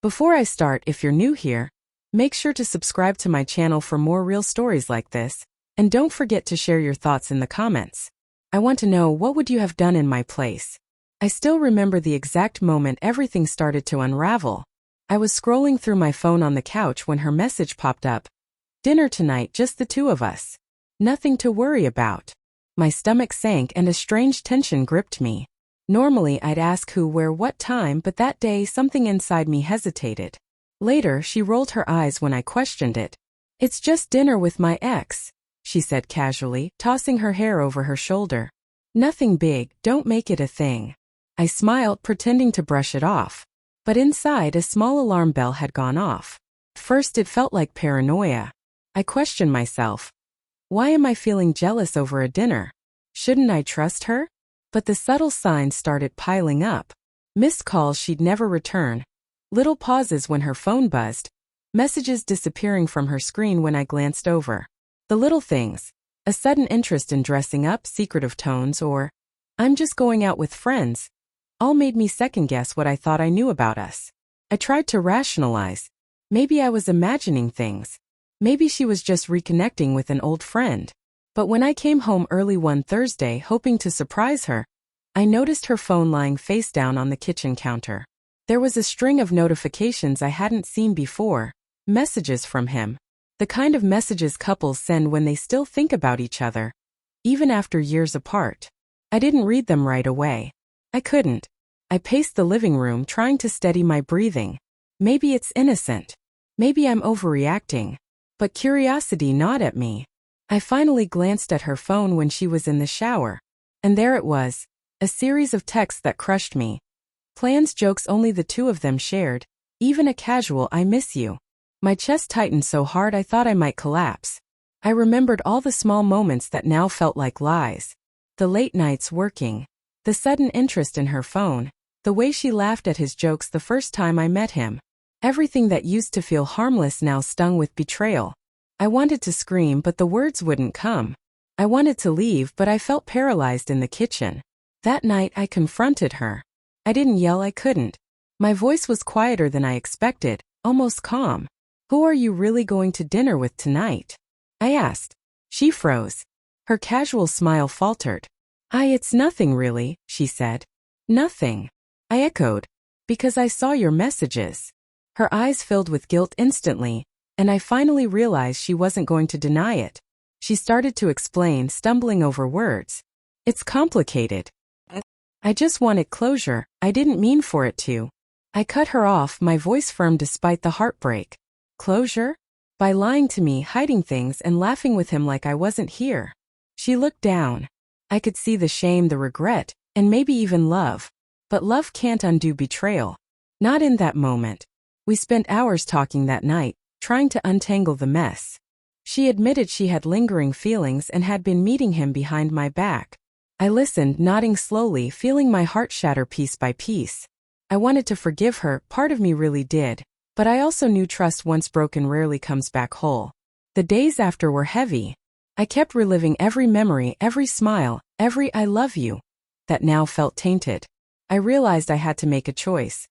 Before I start, if you're new here, make sure to subscribe to my channel for more real stories like this, and don't forget to share your thoughts in the comments. I want to know, what would you have done in my place? I still remember the exact moment everything started to unravel. I was scrolling through my phone on the couch when her message popped up. Dinner tonight, just the two of us. Nothing to worry about. My stomach sank and a strange tension gripped me. Normally I'd ask who, where, what time, but that day something inside me hesitated. Later, she rolled her eyes when I questioned it. "It's just dinner with my ex," she said casually, tossing her hair over her shoulder. "Nothing big, don't make it a thing." I smiled, pretending to brush it off. But inside, a small alarm bell had gone off. First, it felt like paranoia. I questioned myself. Why am I feeling jealous over a dinner? Shouldn't I trust her? But the subtle signs started piling up. Missed calls she'd never return. Little pauses when her phone buzzed. Messages disappearing from her screen when I glanced over. The little things. A sudden interest in dressing up, secretive tones, or "I'm just going out with friends," all made me second-guess what I thought I knew about us. I tried to rationalize. Maybe I was imagining things. Maybe she was just reconnecting with an old friend. But when I came home early one Thursday hoping to surprise her, I noticed her phone lying face down on the kitchen counter. There was a string of notifications I hadn't seen before. Messages from him. The kind of messages couples send when they still think about each other, even after years apart. I didn't read them right away. I couldn't. I paced the living room trying to steady my breathing. Maybe it's innocent. Maybe I'm overreacting. But curiosity gnawed at me. I finally glanced at her phone when she was in the shower. And there it was. A series of texts that crushed me. Plans, jokes only the two of them shared. Even a casual "I miss you." My chest tightened so hard I thought I might collapse. I remembered all the small moments that now felt like lies. The late nights working. The sudden interest in her phone. The way she laughed at his jokes the first time I met him. Everything that used to feel harmless now stung with betrayal. I wanted to scream, but the words wouldn't come. I wanted to leave, but I felt paralyzed in the kitchen. That night I confronted her. I didn't yell, I couldn't. My voice was quieter than I expected, almost calm. "Who are you really going to dinner with tonight?" I asked. She froze. Her casual smile faltered. It's nothing really," she said. "Nothing." I echoed. "Because I saw your messages." Her eyes filled with guilt instantly, and I finally realized she wasn't going to deny it. She started to explain, stumbling over words. "It's complicated. I just wanted closure. I didn't mean for it to." I cut her off, my voice firm despite the heartbreak. Closure? By lying to me, hiding things, and laughing with him like I wasn't here. She looked down. I could see the shame, the regret, and maybe even love. But love can't undo betrayal. Not in that moment. We spent hours talking that night, trying to untangle the mess. She admitted she had lingering feelings and had been meeting him behind my back. I listened, nodding slowly, feeling my heart shatter piece by piece. I wanted to forgive her, part of me really did, but I also knew trust once broken rarely comes back whole. The days after were heavy. I kept reliving every memory, every smile, every "I love you" that now felt tainted. I realized I had to make a choice.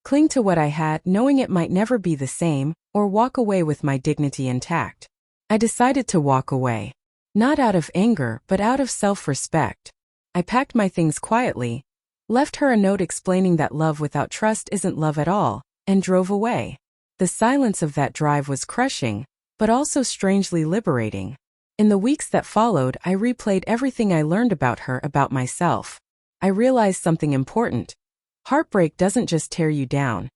Cling to what I had, knowing it might never be the same, or walk away with my dignity intact. I decided to walk away. Not out of anger, but out of self-respect. I packed my things quietly, left her a note explaining that love without trust isn't love at all, and drove away. The silence of that drive was crushing, but also strangely liberating. In the weeks that followed, I replayed everything I learned about her, about myself. I realized something important. Heartbreak doesn't just tear you down.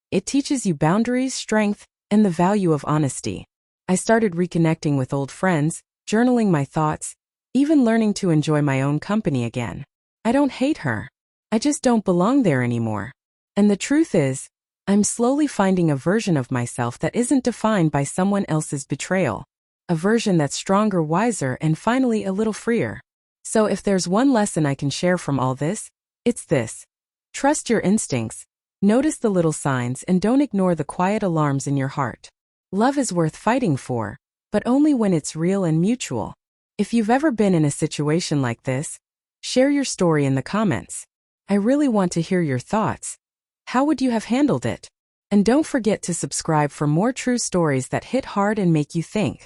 It teaches you boundaries, strength, and the value of honesty. I started reconnecting with old friends, journaling my thoughts, even learning to enjoy my own company again. I don't hate her. I just don't belong there anymore. And the truth is, I'm slowly finding a version of myself that isn't defined by someone else's betrayal. A version that's stronger, wiser, and finally a little freer. So if there's one lesson I can share from all this, it's this. Trust your instincts. Notice the little signs and don't ignore the quiet alarms in your heart. Love is worth fighting for, but only when it's real and mutual. If you've ever been in a situation like this, share your story in the comments. I really want to hear your thoughts. How would you have handled it? And don't forget to subscribe for more true stories that hit hard and make you think.